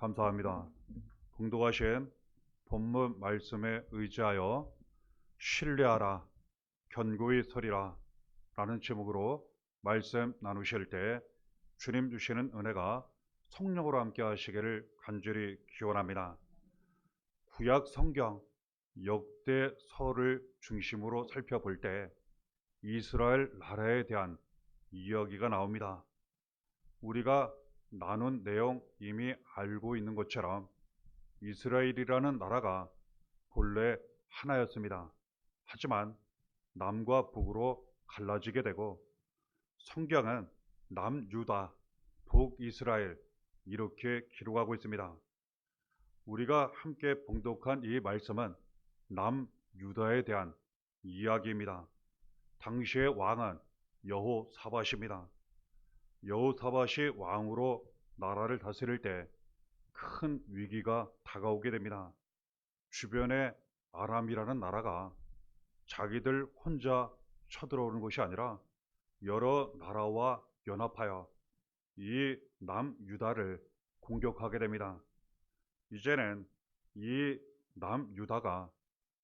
감사합니다. 봉독하신 본문 말씀에 의지하여 신뢰하라, 견고히 서리라 라는 제목으로 말씀 나누실 때 주님 주시는 은혜가 성령으로 함께 하시기를 간절히 기원합니다. 구약 성경 역대서를 중심으로 살펴볼 때 이스라엘 나라에 대한 이야기가 나옵니다. 우리가 나눈 내용 이미 알고 있는 것처럼 이스라엘이라는 나라가 본래 하나였습니다. 하지만 남과 북으로 갈라지게 되고 성경은 남유다, 북이스라엘 이렇게 기록하고 있습니다. 우리가 함께 봉독한 이 말씀은 남유다에 대한 이야기입니다. 당시의 왕은 여호사밧입니다. 여호사밧이 왕으로 나라를 다스릴 때 큰 위기가 다가오게 됩니다. 주변에 아람이라는 나라가 자기들 혼자 쳐들어오는 것이 아니라 여러 나라와 연합하여 이 남유다를 공격하게 됩니다. 이제는 이 남유다가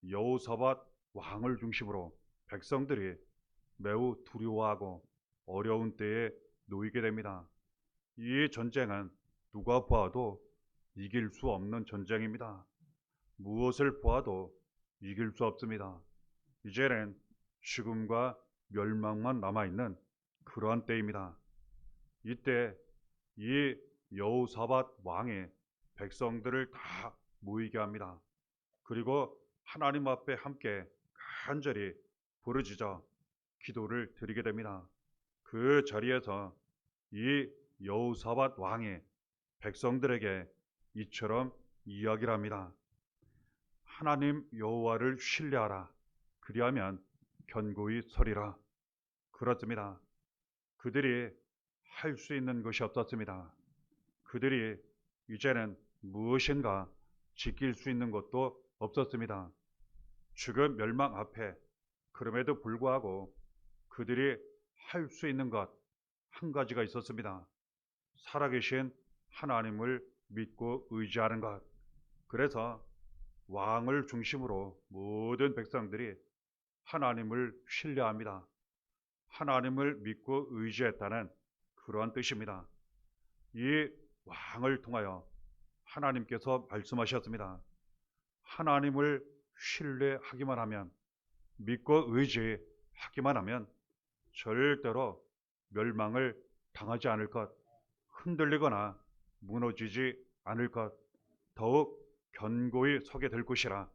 여호사밧 왕을 중심으로 백성들이 매우 두려워하고 어려운 때에 놓이게 됩니다. 이 전쟁은 누가 보아도 이길 수 없는 전쟁입니다. 무엇을 보아도 이길 수 없습니다. 이제는 죽음과 멸망만 남아있는 그러한 때입니다. 이때 이 여호사밧 왕이 백성들을 다 모이게 합니다. 그리고 하나님 앞에 함께 간절히 부르짖어 기도를 드리게 됩니다. 그 자리에서 이 여호사밧 왕이 백성들에게 이처럼 이야기를 합니다. 하나님 여호와를 신뢰하라. 그리하면 견고히 서리라. 그렇습니다. 그들이 할 수 있는 것이 없었습니다. 그들이 이제는 무엇인가 지킬 수 있는 것도 없었습니다. 죽음 멸망 앞에 그럼에도 불구하고 그들이 할 수 있는 것 한 가지가 있었습니다. 살아계신 하나님을 믿고 의지하는 것. 그래서 왕을 중심으로 모든 백성들이 하나님을 신뢰합니다. 하나님을 믿고 의지했다는 그러한 뜻입니다. 이 왕을 통하여 하나님께서 말씀하셨습니다. 하나님을 신뢰하기만 하면, 믿고 의지하기만 하면 절대로 멸망을 당하지 않을 것, 흔들리거나 무너지지 않을 것, 더욱 견고히 서게 될 것이라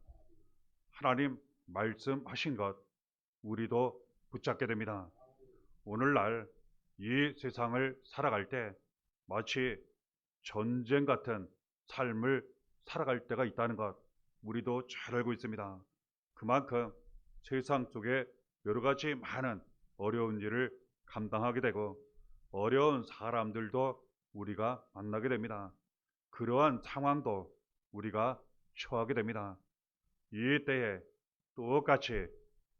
하나님 말씀하신 것 우리도 붙잡게 됩니다. 오늘날 이 세상을 살아갈 때 마치 전쟁 같은 삶을 살아갈 때가 있다는 것 우리도 잘 알고 있습니다. 그만큼 세상 속에 여러 가지 많은 어려운 일을 감당하게 되고 어려운 사람들도 우리가 만나게 됩니다. 그러한 상황도 우리가 처하게 됩니다. 이 때에 똑같이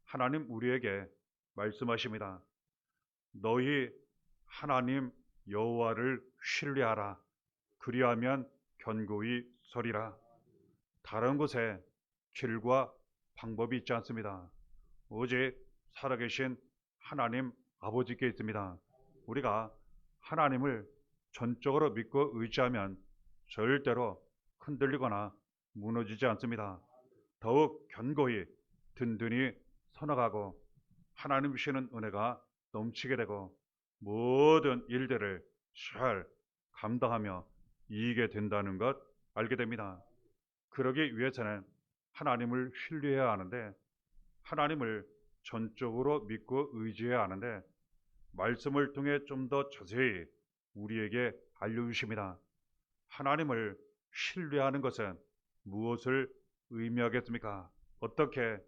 하나님 우리에게 말씀하십니다. 너희 하나님 여호와를 신뢰하라. 그리하면 견고히 서리라. 다른 곳에 길과 방법이 있지 않습니다. 오직 살아계신 하나님 아버지께 있습니다. 우리가 하나님을 전적으로 믿고 의지하면 절대로 흔들리거나 무너지지 않습니다. 더욱 견고히 든든히 서나가고 하나님 주시는 은혜가 넘치게 되고 모든 일들을 잘 감당하며 이기게 된다는 것 알게 됩니다. 그러기 위해서는 하나님을 신뢰해야 하는데 하나님을 전적으로 믿고 의지해야 하는데 말씀을 통해 좀 더 자세히 우리에게 알려주십니다. 하나님을 신뢰하는 것은 무엇을 의미하겠습니까? 어떻게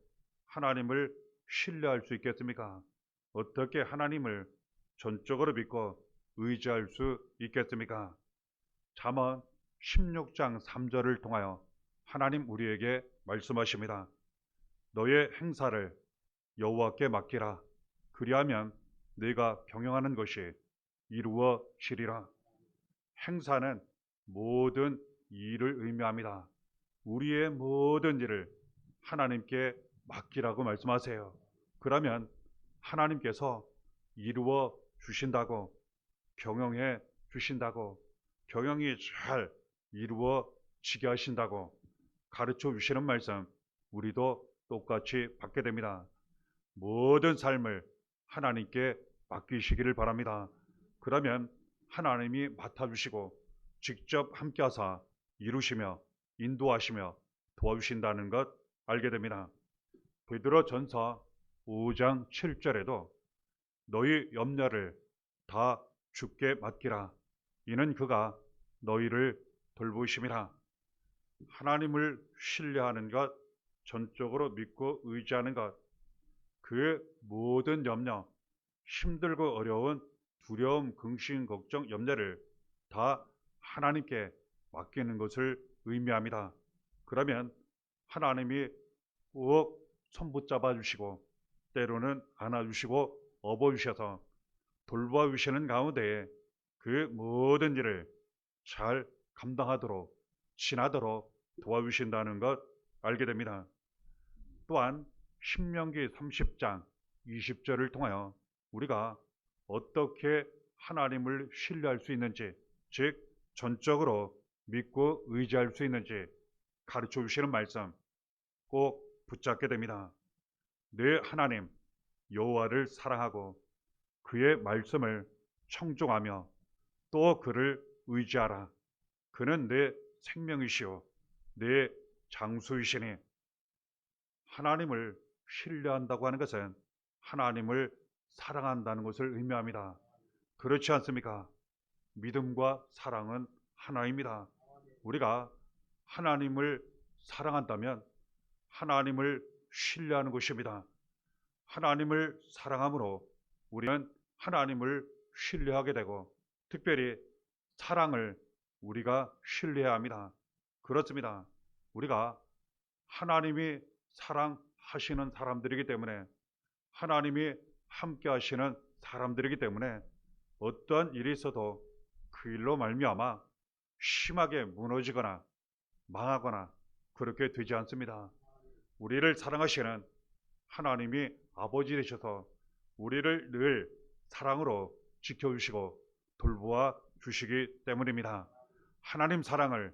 하나님을 신뢰할 수 있겠습니까? 어떻게 하나님을 전적으로 믿고 의지할 수 있겠습니까? 잠언 16장 3절을 통하여 하나님 우리에게 말씀하십니다. 너의 행사를 여호와께 맡기라. 그리하면 네가 경영하는 것이 이루어지리라. 행사는 모든 일을 의미합니다. 우리의 모든 일을 하나님께 맡기라고 말씀하세요. 그러면 하나님께서 이루어 주신다고, 경영해 주신다고, 경영이 잘 이루어지게 하신다고 가르쳐 주시는 말씀, 우리도 똑같이 받게 됩니다. 모든 삶을 하나님께 맡기시기를 바랍니다. 그러면 하나님이 맡아주시고 직접 함께 하사 이루시며 인도하시며 도와주신다는 것 알게 됩니다. 베드로 전서 5장 7절에도 너희 염려를 다 주께 맡기라. 이는 그가 너희를 돌보심이라. 하나님을 신뢰하는 것, 전적으로 믿고 의지하는 것, 그 모든 염려, 힘들고 어려운 두려움, 근심, 걱정, 염려를 다 하나님께 맡기는 것을 의미합니다. 그러면 하나님이 꼭 손붙잡아 주시고 때로는 안아주시고 업어주셔서 돌봐주시는 가운데에 그 모든 일을 잘 감당하도록 지나도록 도와주신다는 것 알게 됩니다. 또한 신명기 30장 20절을 통하여 우리가 어떻게 하나님을 신뢰할 수 있는지, 즉 전적으로 믿고 의지할 수 있는지 가르쳐 주시는 말씀 꼭 붙잡게 됩니다. 내 하나님 여호와를 사랑하고 그의 말씀을 청종하며 또 그를 의지하라. 그는 내 생명이시오 내 장수이시니. 하나님을 신뢰한다고 하는 것은 하나님을 사랑한다는 것을 의미합니다. 그렇지 않습니까? 믿음과 사랑은 하나입니다. 우리가 하나님을 사랑한다면 하나님을 신뢰하는 것입니다. 하나님을 사랑함으로 우리는 하나님을 신뢰하게 되고 특별히 사랑을 우리가 신뢰해야 합니다. 그렇습니다. 우리가 하나님이 사랑하시는 사람들이기 때문에 하나님이 함께 하시는 사람들이기 때문에 어떠한 일이 있어도 그 일로 말미암아 심하게 무너지거나 망하거나 그렇게 되지 않습니다. 우리를 사랑하시는 하나님이 아버지 되셔서 우리를 늘 사랑으로 지켜주시고 돌보아 주시기 때문입니다. 하나님 사랑을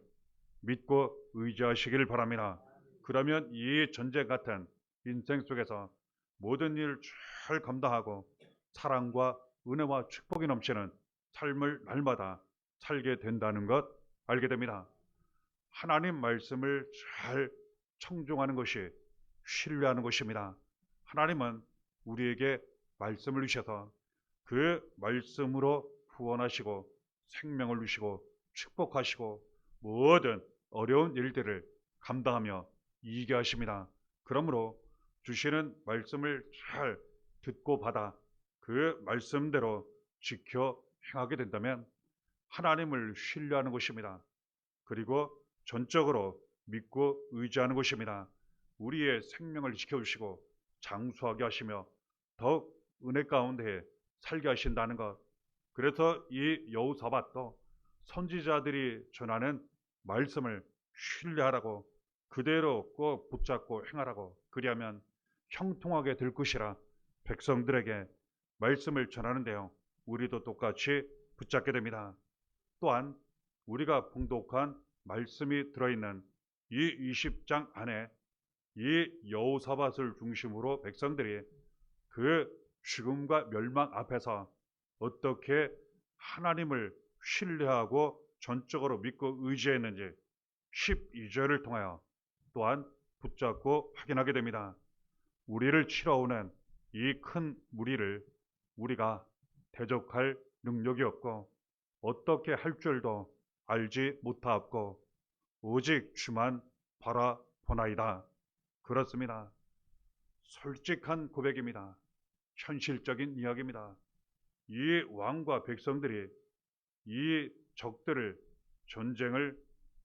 믿고 의지하시길 바랍니다. 그러면 이 전쟁 같은 인생 속에서 모든 일을 잘 감당하고 사랑과 은혜와 축복이 넘치는 삶을 날마다 살게 된다는 것 알게 됩니다. 하나님 말씀을 잘 청종하는 것이 신뢰하는 것입니다. 하나님은 우리에게 말씀을 주셔서 그 말씀으로 구원하시고 생명을 주시고 축복하시고 모든 어려운 일들을 감당하며 이기게 하십니다. 그러므로 주시는 말씀을 잘 듣고 받아 그 말씀대로 지켜 행하게 된다면 하나님을 신뢰하는 것입니다. 그리고 전적으로 믿고 의지하는 것입니다. 우리의 생명을 지켜주시고 장수하게 하시며 더욱 은혜 가운데 살게 하신다는 것. 그래서 이 여호사밧도 선지자들이 전하는 말씀을 신뢰하라고 그대로 꼭 붙잡고 행하라고 그리하면 형통하게 될 것이라 백성들에게 말씀을 전하는데요. 우리도 똑같이 붙잡게 됩니다. 또한 우리가 봉독한 말씀이 들어있는 이 20장 안에 이 여호사밧을 중심으로 백성들이 그 죽음과 멸망 앞에서 어떻게 하나님을 신뢰하고 전적으로 믿고 의지했는지 12절을 통하여 또한 붙잡고 확인하게 됩니다. 우리를 치러오는 이 큰 무리를 우리가 대적할 능력이 없고 어떻게 할 줄도 알지 못하옵고 오직 주만 바라보나이다. 그렇습니다. 솔직한 고백입니다. 현실적인 이야기입니다. 이 왕과 백성들이 이 적들을 전쟁을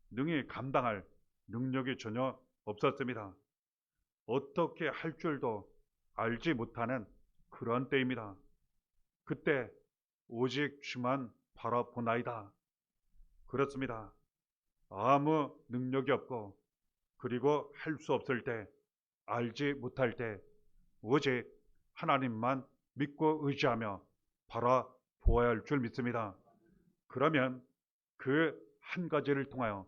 능히 감당할 능력이 전혀 없었습니다. 어떻게 할 줄도 알지 못하는 그런 때입니다. 그때 오직 주만 바라보나이다. 그렇습니다. 아무 능력이 없고 그리고 할 수 없을 때, 알지 못할 때 오직 하나님만 믿고 의지하며 바라보아야 할 줄 믿습니다. 그러면 그 한 가지를 통하여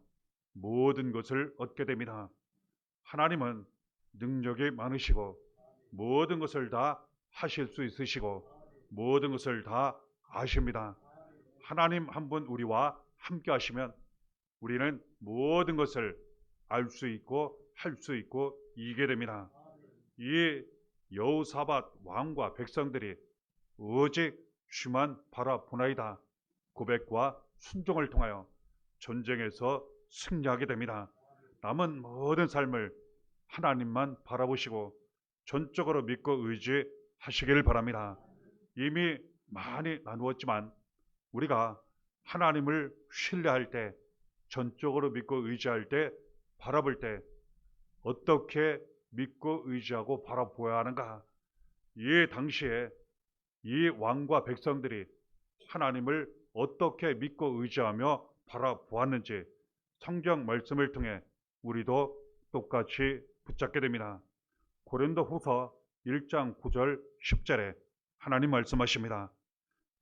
모든 것을 얻게 됩니다. 하나님은 능력이 많으시고 모든 것을 다 하실 수 있으시고 모든 것을 다 아십니다. 하나님 한 분 우리와 함께 하시면 우리는 모든 것을 알 수 있고 할 수 있고 이기게 됩니다. 이 여호사밧 왕과 백성들이 오직 주만 바라보나이다 고백과 순종을 통하여 전쟁에서 승리하게 됩니다. 남은 모든 삶을 하나님만 바라보시고 전적으로 믿고 의지하시기를 바랍니다. 이미 많이 나누었지만 우리가 하나님을 신뢰할 때, 전적으로 믿고 의지할 때, 바라볼 때 어떻게 믿고 의지하고 바라보아야 하는가? 이 당시에 이 왕과 백성들이 하나님을 어떻게 믿고 의지하며 바라보았는지 성경 말씀을 통해 우리도 똑같이 붙잡게 됩니다. 고린도후서 1장 9절 10절에 하나님 말씀하십니다.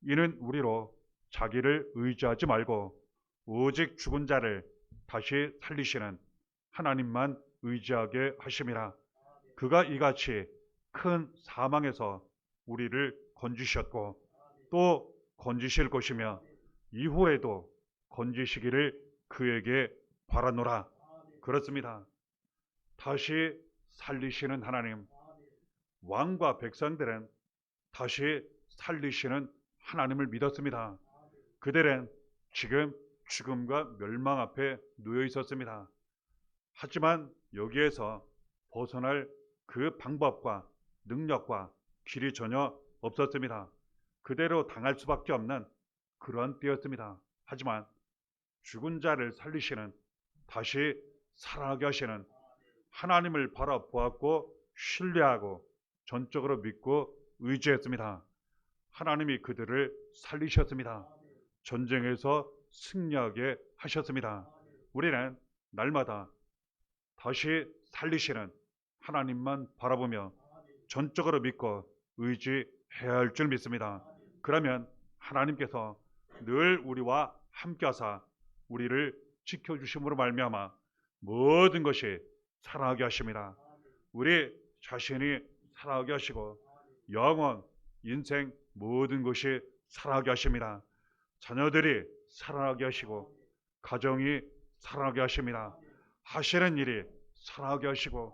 이는 우리로 자기를 의지하지 말고 오직 죽은 자를 다시 살리시는 하나님만 의지하게 하심이라. 그가 이같이 큰 사망에서 우리를 건지셨고 또 건지실 것이며 이후에도 건지시기를 그에게 바라노라. 그렇습니다. 다시 살리시는 하나님, 왕과 백성들은 다시 살리시는 하나님을 믿었습니다. 그들은 지금 죽음과 멸망 앞에 놓여 있었습니다. 하지만 여기에서 벗어날 그 방법과 능력과 길이 전혀 없었습니다. 그대로 당할 수밖에 없는 그러한 때였습니다. 하지만 죽은 자를 살리시는, 다시 살아나게 하시는 하나님을 바라보았고 신뢰하고 전적으로 믿고 의지했습니다. 하나님이 그들을 살리셨습니다. 전쟁에서 승리하게 하셨습니다. 우리는 날마다 다시 살리시는 하나님만 바라보며 전적으로 믿고 의지해야 할 줄 믿습니다. 그러면 하나님께서 늘 우리와 함께하사 우리를 지켜주심으로 말미암아 모든 것이 살아나게 하십니다. 우리 자신이 살아나게 하시고 영혼, 인생 모든 것이 살아나게 하십니다. 자녀들이 살아나게 하시고 가정이 살아나게 하십니다. 하시는 일이 살아나게 하시고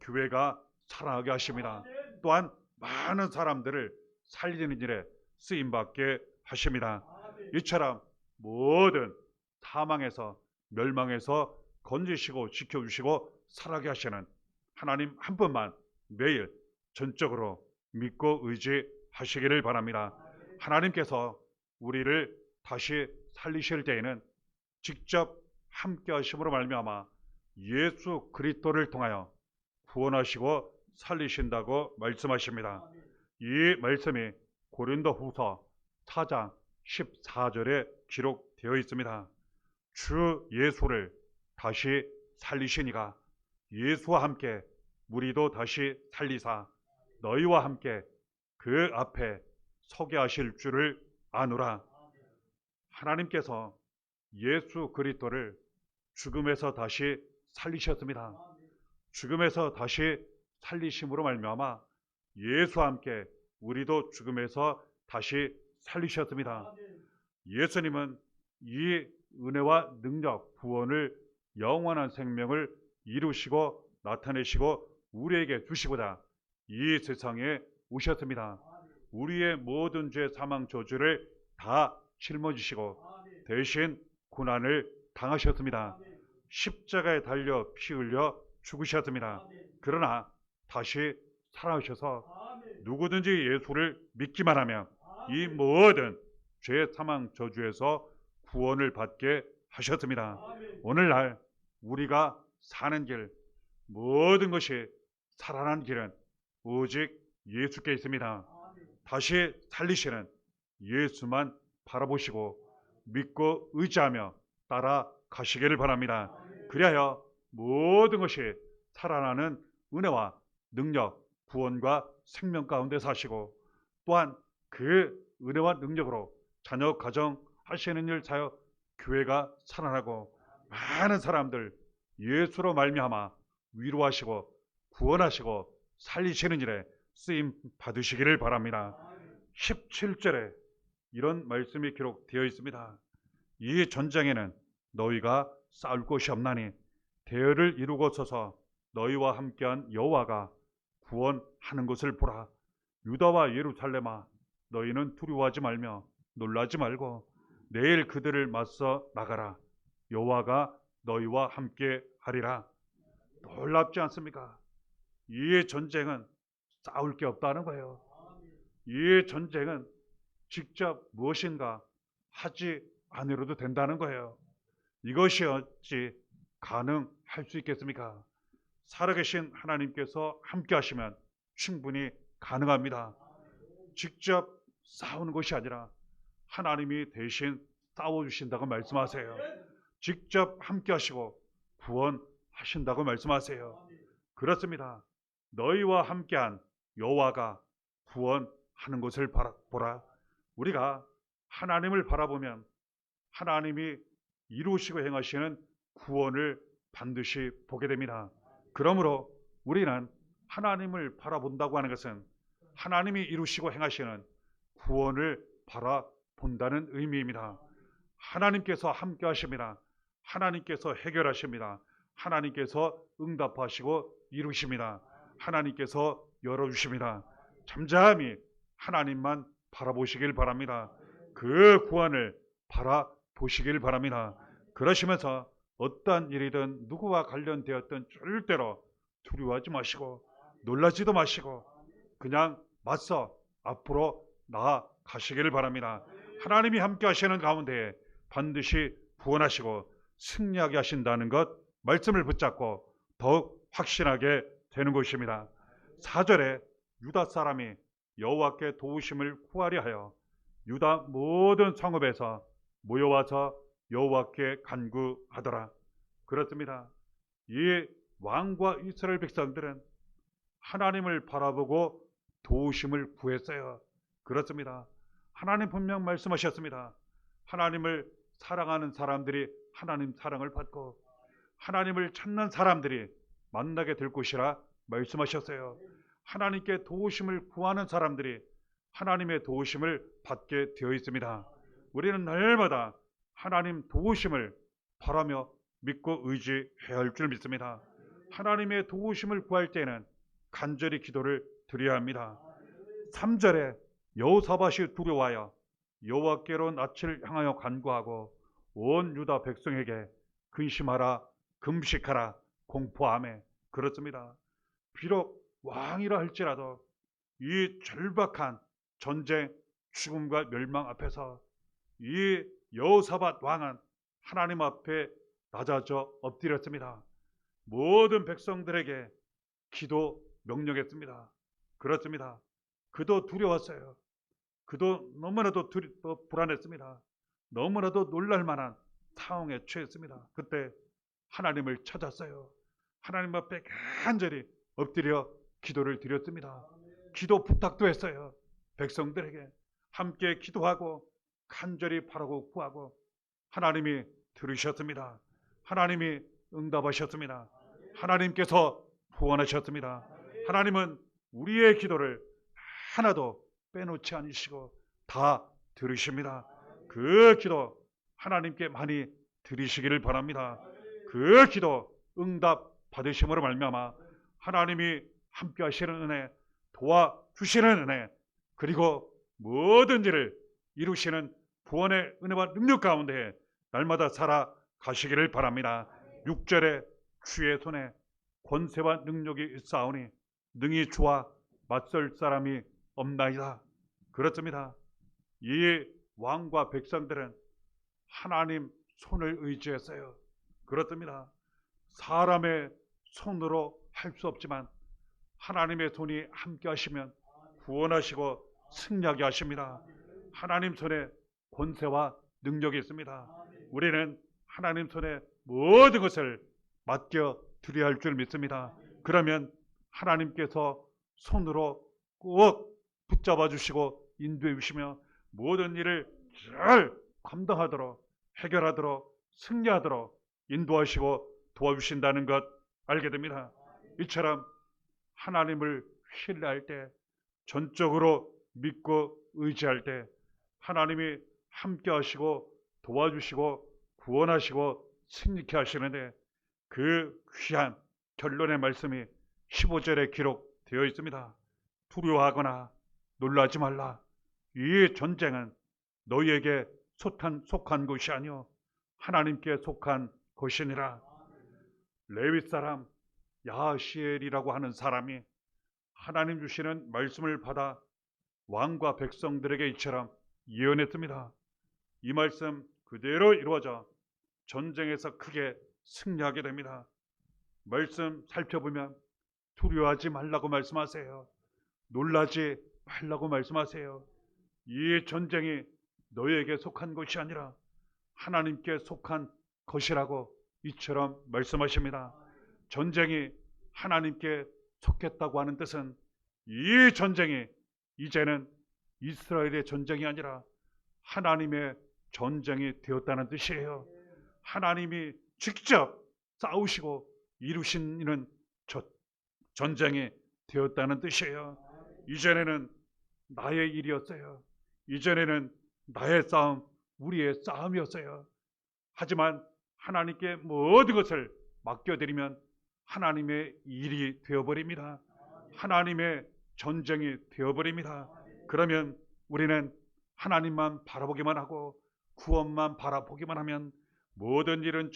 교회가 살아나게 하십니다. 또한 많은 사람들을 살리는 일에 쓰임받게 하십니다. 이처럼 모든 사망에서 멸망에서 건지시고 지켜주시고 살아나게 하시는 하나님 한 분만 매일 전적으로 믿고 의지하시기를 바랍니다. 하나님께서 우리를 다시 살리실 때에는 직접 함께 하심으로 말미암아 예수 그리스도를 통하여 구원하시고 살리신다고 말씀하십니다. 이 말씀이 고린도후서 4장 14절에 기록되어 있습니다. 주 예수를 다시 살리시니가 예수와 함께 우리도 다시 살리사 너희와 함께 그 앞에 서게 하실 줄을 아노라. 하나님께서 예수 그리스도를 죽음에서 다시 살리셨습니다. 죽음에서 다시 살리심으로 말미암아 예수와 함께 우리도 죽음에서 다시 살리셨습니다. 예수님은 이 은혜와 능력, 구원을, 영원한 생명을 이루시고 나타내시고 우리에게 주시고자 이 세상에 오셨습니다. 우리의 모든 죄, 사망, 저주를 다 짊어지시고 대신 고난을 당하셨습니다. 십자가에 달려 피 흘려 죽으셨습니다. 그러나 다시 살아오셔서 누구든지 예수를 믿기만 하면 이 모든 죄, 사망, 저주에서 구원을 받게 하셨습니다. 오늘날 우리가 사는 길, 모든 것이 살아난 길은 오직 예수께 있습니다. 다시 살리시는 예수만 바라보시고 믿고 의지하며 가시기를 바랍니다. 그리하여 모든 것이 살아나는 은혜와 능력, 구원과 생명 가운데 사시고 또한 그 은혜와 능력으로 자녀 가정 하시는 일 사여 교회가 살아나고 많은 사람들 예수로 말미암아 위로하시고 구원하시고 살리시는 일에 쓰임 받으시기를 바랍니다. 17절에 이런 말씀이 기록되어 있습니다. 이 전쟁에는 너희가 싸울 곳이 없나니 대열을 이루고 서서 너희와 함께한 여호와가 구원하는 것을 보라. 유다와 예루살렘아, 너희는 두려워하지 말며 놀라지 말고 내일 그들을 맞서 나가라. 여호와가 너희와 함께 하리라. 놀랍지 않습니까? 이 전쟁은 싸울 게 없다는 거예요. 이 전쟁은 직접 무엇인가 하지 않으려도 된다는 거예요. 이것이 어찌 가능할 수 있겠습니까? 살아계신 하나님께서 함께 하시면 충분히 가능합니다. 직접 싸우는 것이 아니라 하나님이 대신 싸워주신다고 말씀하세요. 직접 함께 하시고 구원하신다고 말씀하세요. 그렇습니다. 너희와 함께한 여호와가 구원하는 것을 보라. 우리가 하나님을 바라보면 하나님이 이루시고 행하시는 구원을 반드시 보게 됩니다. 그러므로 우리는 하나님을 바라본다고 하는 것은 하나님이 이루시고 행하시는 구원을 바라본다는 의미입니다. 하나님께서 함께 하십니다. 하나님께서 해결하십니다. 하나님께서 응답하시고 이루십니다. 하나님께서 열어주십니다. 잠잠히 하나님만 바라보시길 바랍니다. 그 구원을 바라보시길 바랍니다. 그러시면서 어떠한 일이든 누구와 관련되었든 절대로 두려워하지 마시고 놀라지도 마시고 그냥 맞서 앞으로 나아가시기를 바랍니다. 하나님이 함께 하시는 가운데 반드시 구원하시고 승리하게 하신다는 것 말씀을 붙잡고 더욱 확신하게 되는 것입니다. 4절에 유다 사람이 여호와께 도우심을 구하려 하여 유다 모든 성읍에서 모여와서 여호와께 간구하더라. 그렇습니다. 이 왕과 이스라엘 백성들은 하나님을 바라보고 도우심을 구했어요. 그렇습니다. 하나님 분명 말씀하셨습니다. 하나님을 사랑하는 사람들이 하나님 사랑을 받고 하나님을 찾는 사람들이 만나게 될 것이라 말씀하셨어요. 하나님께 도우심을 구하는 사람들이 하나님의 도우심을 받게 되어 있습니다. 우리는 날마다 하나님 도우심을 바라며 믿고 의지해야 할 줄 믿습니다. 하나님의 도우심을 구할 때는 간절히 기도를 드려야 합니다. 3절에 여호사밧이 두려워하여 여호와께로 낯을 향하여 간구하고 온 유다 백성에게 근심하라, 금식하라, 공포하며. 그렇습니다. 비록 왕이라 할지라도 이 절박한 전쟁, 죽음과 멸망 앞에서 이 여호사밧 왕은 하나님 앞에 낮아져 엎드렸습니다. 모든 백성들에게 기도 명령했습니다. 그렇습니다. 그도 두려웠어요. 그도 너무나도 불안했습니다. 너무나도 놀랄만한 상황에 처했습니다. 그때 하나님을 찾았어요. 하나님 앞에 간절히 엎드려 기도를 드렸습니다. 기도 부탁도 했어요. 백성들에게 함께 기도하고 간절히 바라고 구하고 하나님이 들으셨습니다. 하나님이 응답하셨습니다. 하나님께서 구원하셨습니다. 하나님은 우리의 기도를 하나도 빼놓지 않으시고 다 들으십니다. 그 기도 하나님께 많이 드리시기를 바랍니다. 그 기도 응답 받으심으로 말미암아 하나님이 함께 하시는 은혜, 도와주시는 은혜, 그리고 모든 일을 이루시는 구원의 은혜와 능력 가운데 날마다 살아가시기를 바랍니다. 6절에 주의 손에 권세와 능력이 있사오니 능히 주와 맞설 사람이 없나이다. 그렇습니다. 이 왕과 백성들은 하나님 손을 의지했어요. 그렇습니다. 사람의 손으로 할 수 없지만 하나님의 손이 함께 하시면 구원하시고 승리하게 하십니다. 하나님 손에 권세와 능력이 있습니다. 우리는 하나님 손에 모든 것을 맡겨 드려야 할 줄 믿습니다. 그러면 하나님께서 손으로 꼭 붙잡아 주시고 인도해 주시며 모든 일을 잘 감당하도록, 해결하도록, 승리하도록 인도하시고 도와주신다는 것 알게 됩니다. 이처럼 하나님을 신뢰할 때, 전적으로 믿고 의지할 때 하나님이 함께 하시고 도와주시고 구원하시고 승리케 하시는데, 그 귀한 결론의 말씀이 15절에 기록되어 있습니다. 두려워하거나 놀라지 말라. 이 전쟁은 너희에게 속한 것이 아니요 하나님께 속한 것이니라. 레위 사람 야시엘이라고 하는 사람이 하나님 주시는 말씀을 받아 왕과 백성들에게 이처럼 예언했습니다. 이 말씀 그대로 이루어져 전쟁에서 크게 승리하게 됩니다. 말씀 살펴보면 두려워하지 말라고 말씀하세요. 놀라지 말라고 말씀하세요. 이 전쟁이 너희에게 속한 것이 아니라 하나님께 속한 것이라고 이처럼 말씀하십니다. 전쟁이 하나님께 속했다고 하는 뜻은 이 전쟁이 이제는 이스라엘의 전쟁이 아니라 하나님의 전쟁이 되었다는 뜻이에요. 하나님이 직접 싸우시고 이루시는 전쟁이 되었다는 뜻이에요. 이전에는 나의 일이었어요. 이전에는 나의 싸움, 우리의 싸움이었어요. 하지만 하나님께 모든 것을 맡겨드리면 하나님의 일이 되어버립니다. 하나님의 전쟁이 되어버립니다. 그러면 우리는 하나님만 바라보기만 하고 구원만 바라보기만 하면 모든 일은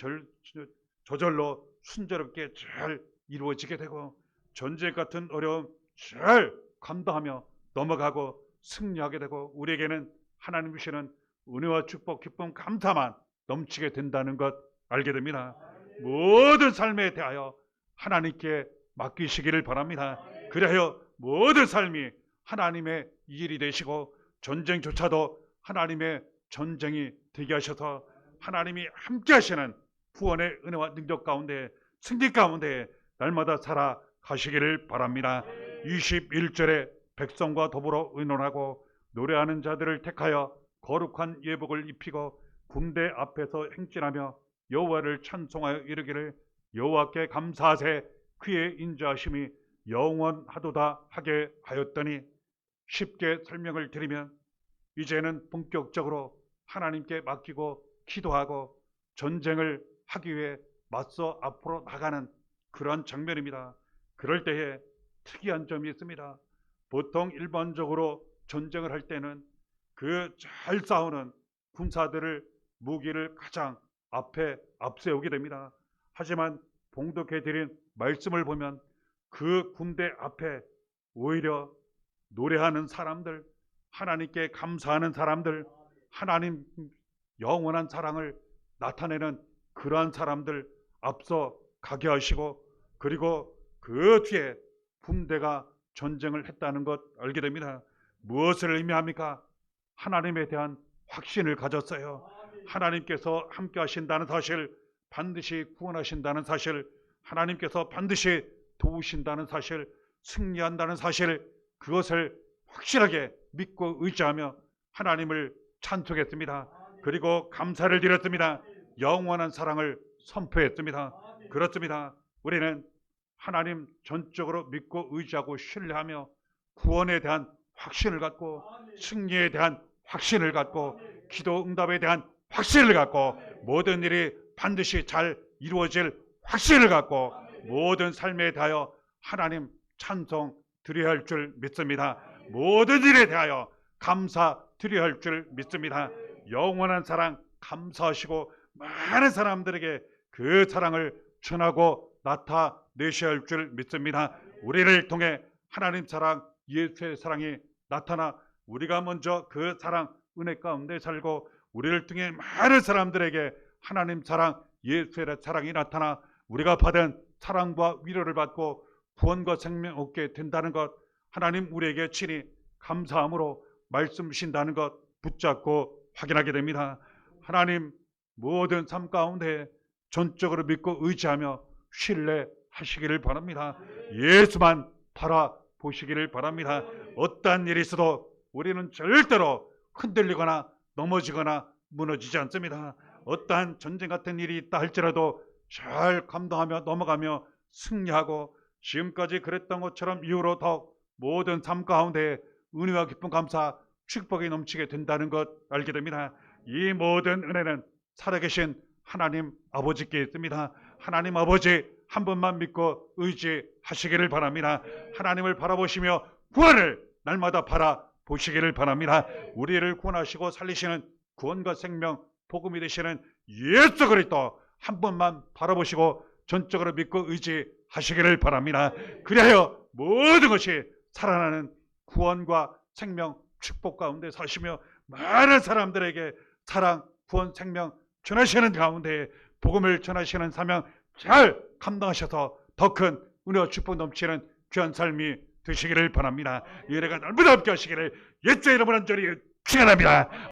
저절로 순조롭게 잘 이루어지게 되고 전쟁 같은 어려움 잘 감당하며 넘어가고 승리하게 되고 우리에게는 하나님 주시는 은혜와 축복, 기쁨, 감사만 넘치게 된다는 것 알게 됩니다. 모든 삶에 대하여 하나님께 맡기시기를 바랍니다. 그래야 모든 삶이 하나님의 일이 되시고 전쟁조차도 하나님의 전쟁이 되게 하셔서 하나님이 함께 하시는 구원의 은혜와 능력 가운데 승리 가운데 날마다 살아가시기를 바랍니다. 21절에 백성과 더불어 의논하고 노래하는 자들을 택하여 거룩한 예복을 입히고 군대 앞에서 행진하며 여호와를 찬송하여 이르기를 여호와께 감사하세 그의 인자하심이 영원하도다 하게 하였더니, 쉽게 설명을 드리면 이제는 본격적으로 하나님께 맡기고 기도하고 전쟁을 하기 위해 맞서 앞으로 나가는 그러한 장면입니다. 그럴 때에 특이한 점이 있습니다. 보통 일반적으로 전쟁을 할 때는 그 잘 싸우는 군사들을 무기를 가장 앞에 앞세우게 됩니다. 하지만 봉독해 드린 말씀을 보면 그 군대 앞에 오히려 노래하는 사람들, 하나님께 감사하는 사람들, 하나님 영원한 사랑을 나타내는 그러한 사람들 앞서 가게 하시고, 그리고 그 뒤에 군대가 전쟁을 했다는 것 알게 됩니다. 무엇을 의미합니까? 하나님에 대한 확신을 가졌어요. 하나님께서 함께 하신다는 사실, 반드시 구원하신다는 사실, 하나님께서 반드시 도우신다는 사실, 승리한다는 사실, 그것을 확실하게 믿고 의지하며 하나님을 찬송했습니다. 그리고 감사를 드렸습니다. 영원한 사랑을 선포했습니다. 그렇습니다. 우리는 하나님 전적으로 믿고 의지하고 신뢰하며 구원에 대한 확신을 갖고 승리에 대한 확신을 갖고 기도 응답에 대한 확신을 갖고 모든 일이 반드시 잘 이루어질 확신을 갖고 모든 삶에 대하여 하나님 찬송 드려야 할 줄 믿습니다. 모든 일에 대하여 감사 드려야 할 줄 믿습니다. 영원한 사랑 감사하시고 많은 사람들에게 그 사랑을 전하고 나타내셔야 할 줄 믿습니다. 우리를 통해 하나님 사랑, 예수의 사랑이 나타나 우리가 먼저 그 사랑, 은혜 가운데 살고 우리를 통해 많은 사람들에게 하나님 사랑, 예수의 사랑이 나타나 우리가 받은 사랑과 위로를 받고 구원과 생명 얻게 된다는 것, 하나님 우리에게 친히 감사함으로 말씀 주신다는 것 붙잡고 확인하게 됩니다. 하나님 모든 삶 가운데 전적으로 믿고 의지하며 신뢰하시기를 바랍니다. 예수만 바라보시기를 바랍니다. 어떠한 일이 있어도 우리는 절대로 흔들리거나 넘어지거나 무너지지 않습니다. 어떠한 전쟁 같은 일이 있다 할지라도 잘 감당하며 넘어가며 승리하고 지금까지 그랬던 것처럼 이후로 더 모든 삶 가운데 은혜와 기쁨, 감사, 축복이 넘치게 된다는 것 알게 됩니다. 이 모든 은혜는 살아계신 하나님 아버지께 있습니다. 하나님 아버지 한 분만 믿고 의지하시기를 바랍니다. 하나님을 바라보시며 구원을 날마다 바라보시기를 바랍니다. 우리를 구원하시고 살리시는 구원과 생명, 복음이 되시는 예수 그리스도 한 분만 바라보시고 전적으로 믿고 의지하시기를 바랍니다. 그리하여 모든 것이 살아나는 구원과 생명, 축복 가운데 사시며 많은 사람들에게 사랑, 구원, 생명 전하시는 가운데 복음을 전하시는 사명 잘 감당하셔서 더 큰 은혜와 축복 넘치는 귀한 삶이 되시기를 바랍니다. 이 은혜가 날마다 함께 하시기를 예수의 이름으로 간절히 축원합니다.